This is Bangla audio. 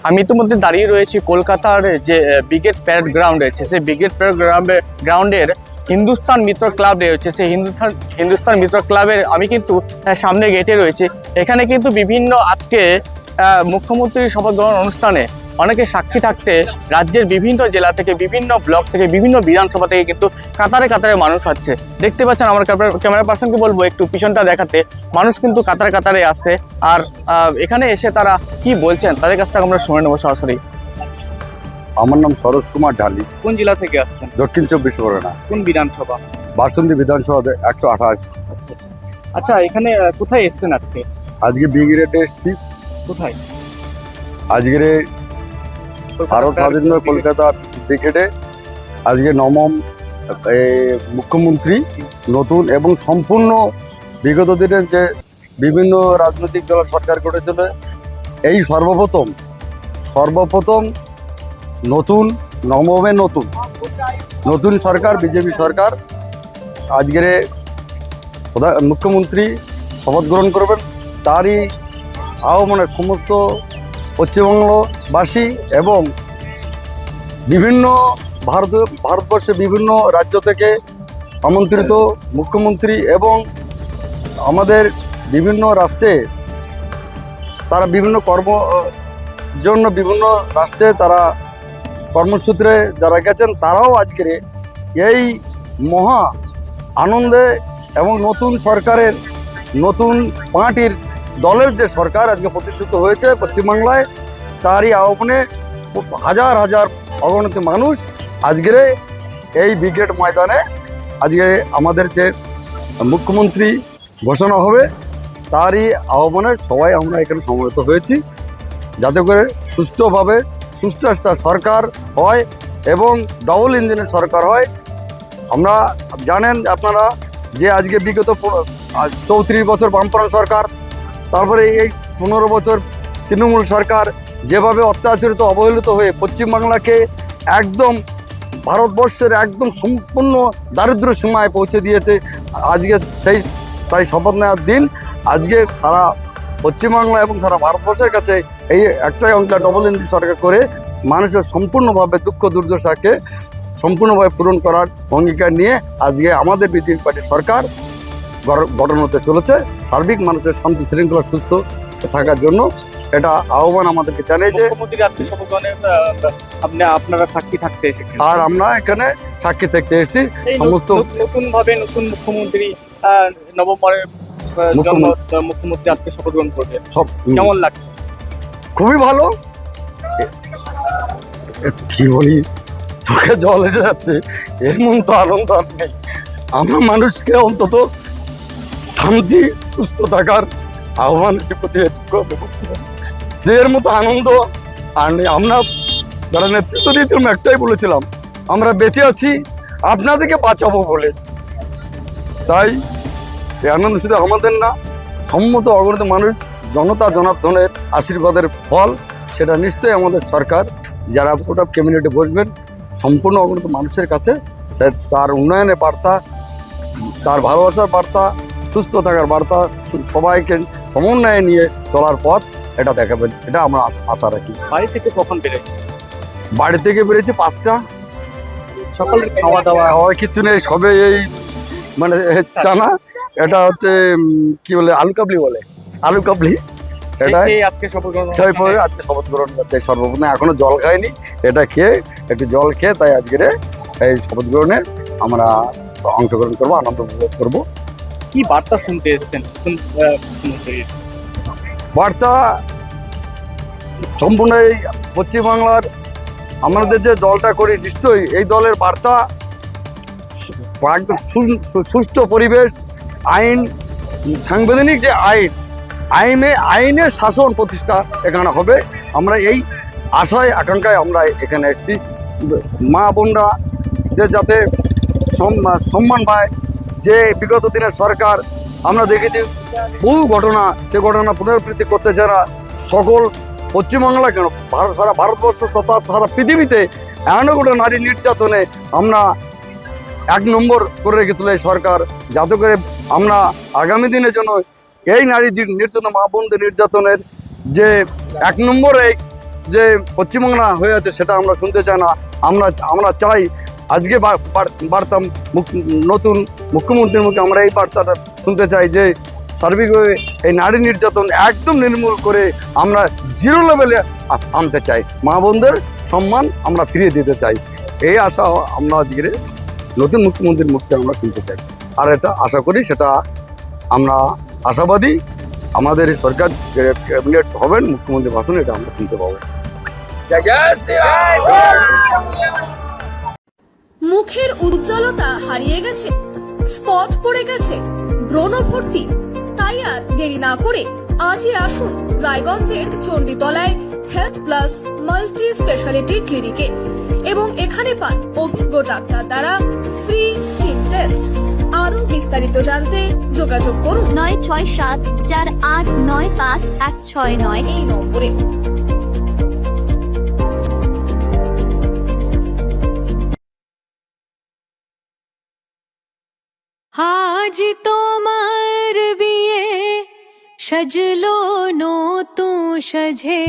আমি ইতিমধ্যে দাঁড়িয়ে রয়েছি কলকাতার যে ব্রিগেড প্যারেড গ্রাউন্ড রয়েছে, সেই ব্রিগেড প্যারেড গ্রাউন্ডের হিন্দুস্তান মিত্র ক্লাব রয়েছে। সেই হিন্দুস্তান মিত্র ক্লাবের আমি কিন্তু সামনে গেটে রয়েছে। এখানে কিন্তু বিভিন্ন আজকে মুখ্যমন্ত্রীর শপথ গ্রহণ অনুষ্ঠানে অনেকে সাক্ষী থাকতে রাজ্যের বিভিন্ন জেলা থেকে, বিভিন্ন ব্লক থেকে, বিভিন্ন বিধানসভা থেকে কিন্তু কাতারে কাতারে মানুষ আসছে। দেখতে পাচ্ছেন, আমার ক্যামেরা পার্সনকে বলবো একটু পিছনটা দেখাতে। মানুষ কিন্তু কাতারে কাতারে আসছে, আর এখানে এসে তারা কি বলছেন তাদের কাছ থেকে আমরা শুনে নেবো সরাসরি। আমার নাম সরোজ কুমার ঢালি। কোন জেলা থেকে আসছেন? দক্ষিণ 24 পরগনা। কোন বিধানসভা? বাসন্তী বিধানসভা 128। আচ্ছা, এখানে কোথায় এসছেন আজকে? আজকে ব্রিগেডে এসেছি। কোথায়? আজকে ভারত স্বাধীন কলকাতা ব্রিগেডে আজকে নবম মুখ্যমন্ত্রী নতুন এবং সম্পূর্ণ বিগত দিনের যে বিভিন্ন রাজনৈতিক দল সরকার করেছিল, এই সর্বপ্রথম নতুন নবমে নতুন সরকার, বিজেপি সরকার আজকের মুখ্যমন্ত্রী শপথ গ্রহণ করবেন। তারই আহ্বানে সমস্ত পশ্চিমবঙ্গবাসী এবং বিভিন্ন ভারতবর্ষের বিভিন্ন রাজ্য থেকে আমন্ত্রিত মুখ্যমন্ত্রী এবং আমাদের বিভিন্ন রাষ্ট্রে তারা বিভিন্ন জন্য বিভিন্ন রাষ্ট্রে তারা কর্মসূত্রে যারা গেছেন, তারাও আজকের এই মহা আনন্দে এবং নতুন সরকারের, নতুন পার্টির দলের যে সরকার আজকে প্রতিষ্ঠিত হয়েছে পশ্চিমবাংলায়, তারই আহ্বানে হাজার হাজার অগণিত মানুষ আজকের এই ব্রিগেড ময়দানে আজকে আমাদের যে মুখ্যমন্ত্রী ঘোষণা হবে তারই আহ্বানে সবাই আমরা এখানে সমবেত হয়েছি, যাতে করে সুষ্ঠুভাবে সুষ্ঠু একটা সরকার হয় এবং ডবল ইঞ্জিনের সরকার হয়। আমরা জানেন আপনারা যে আজকে বিগত 34 বছর বামফ্রন্ট সরকার, তারপরে এই 15 বছর তৃণমূল সরকার যেভাবে অত্যাচারিত অবহেলিত হয়ে পশ্চিমবাংলাকে একদম ভারতবর্ষের একদম সম্পূর্ণ দারিদ্র্য সীমায় পৌঁছে দিয়েছে। আজকে তাই শপথ নেওয়ার দিন। আজকে সারা পশ্চিমবাংলা এবং সারা ভারতবর্ষের কাছে এই একটাই অঙ্ক, ডবল ইঞ্জিন সরকার করে মানুষের সম্পূর্ণভাবে দুঃখ দুর্দশাকে সম্পূর্ণভাবে পূরণ করার অঙ্গীকার নিয়ে আজকে আমাদের বিজেপি পার্টির সরকার গঠন হতে চলেছে। সার্বিক মানুষের শান্তি শৃঙ্খলা সুস্থ থাকার জন্য এটা আহ্বান আমাদেরকে জানিয়েছে। আপনারা সাক্ষী থাকতে এসেছেন, আর আমরা এখানে সাক্ষী থাকতে এসেছি। সমস্ত নতুন মুখ্যমন্ত্রী নবম্বরের মুখ্যমন্ত্রী আজকে শপথ গ্রহণ করবে, সব কেমন লাগছে? খুবই ভালো। কি বলি, চোখে জল এসে যাচ্ছে। এর মন তো আনন্দ আর নেই। আমরা মানুষকে অন্তত শান্তি সুস্থ থাকার আহ্বানের প্রতি যে এর মতো আনন্দ আর নেই। আমরা যারা নেতৃত্ব দিয়েছিলাম একটাই বলেছিলাম, আমরা বেঁচে আছি আপনাদেরকে বাঁচাবো বলে। তাই এই আনন্দ শুধু আমাদের না, সম্মত অগণিত মানুষ জনার্দনের আশীর্বাদের ফল। সেটা নিশ্চয়ই আমাদের সরকার যারা ভোট অফ ক্যাবিনেটে বসবেন সম্পূর্ণ অগণিত মানুষের কাছে তার উন্নয়নের বার্তা, তার ভালোবাসার বার্তা, সুস্থ থাকার বার্তা, সবাইকে সমন্বয়ে নিয়ে চলার পথ এটা দেখাবেন, এটা আমরা আশা রাখি। বাড়ি থেকে কখন বেরোচ্ছে? বাড়ি থেকে বেরিয়েছি 5টা। সকালের খাওয়া দাওয়া খাওয়া কিছু নেই, সবে এই মানে চানা, এটা হচ্ছে কি বলে, আলু কাবলি এটাই আজকে শপথ গ্রহণ আজকে শপথ গ্রহণ করতে সর্বপ্রথম। এখনো জল খাইনি, এটা খেয়ে একটু জল খেয়ে তাই আজকের এই শপথ গ্রহণে আমরা অংশগ্রহণ করবো, আনন্দ উপভোগ করবো। কি বার্তা শুনতে এসেছেন? বার্তা সম্পূর্ণ এই পশ্চিমবাংলার আমাদের যে দলটা করি, নিশ্চয়ই এই দলের বার্তা একদম সুষ্ঠু পরিবেশ, আইন, সাংবিধানিক যে আইনের শাসন প্রতিষ্ঠা এখানে হবে। আমরা এই আশায় আকাঙ্ক্ষায় আমরা এখানে এসেছি। মা বোনরা যাতে সম্মান পায়, যে বিগত দিনের সরকার আমরা দেখেছি বহু ঘটনা, সে ঘটনা পুনরাবৃত্তি করতে যারা সকল পশ্চিমবাংলা কেন সারা ভারতবর্ষ তথা সারা পৃথিবীতে এমন কোনো নারী নির্যাতনে আমরা 1 নম্বর করে রেখেছিল এই সরকার, যাতে করে আমরা আগামী দিনের জন্য এই নারী নির্যাতন, মা বোনদের নির্যাতনের যে 1 নম্বরে যে পশ্চিমবাংলা হয়ে আছে সেটা আমরা শুনতে চাই না। আমরা চাই আজকে বার্তা নতুন মুখ্যমন্ত্রীর মুখে আমরা এই বার্তাটা শুনতে চাই যে সার্বিকভাবে এই নারী নির্যাতন একদম নির্মূল করে আমরা জিরো লেভেলে আনতে চাই, মা বোনদের সম্মান আমরা ফিরিয়ে দিতে চাই। এই আশা আমরা আজকের নতুন মুখ্যমন্ত্রীর মুখে আমরা শুনতে চাই। আর এটা আশা করি সেটা আমরা আশাবাদী আমাদের এই সরকার ক্যাবিনেট হবেন, মুখ্যমন্ত্রী ভাষণ এটা আমরা শুনতে পাবো। মুখের উজ্জ্বলতা হারিয়ে গেছে, স্পট পড়ে গেছে, ব্রণ ভর্তি, তাই আর দেরি না করে আজই আসুন রায়গঞ্জের চণ্ডীতলায় হেলথ প্লাস মাল্টি স্পেশালিটি ক্লিনিকে এবং এখানে পান অভিজ্ঞ ডাক্তার দ্বারা ফ্রি স্কিন টেস্ট। আরো বিস্তারিত জানতে যোগাযোগ করুন 9674895169 এই নম্বরে। আজ তোমার বিয়ে সাজলো নতুন সাজে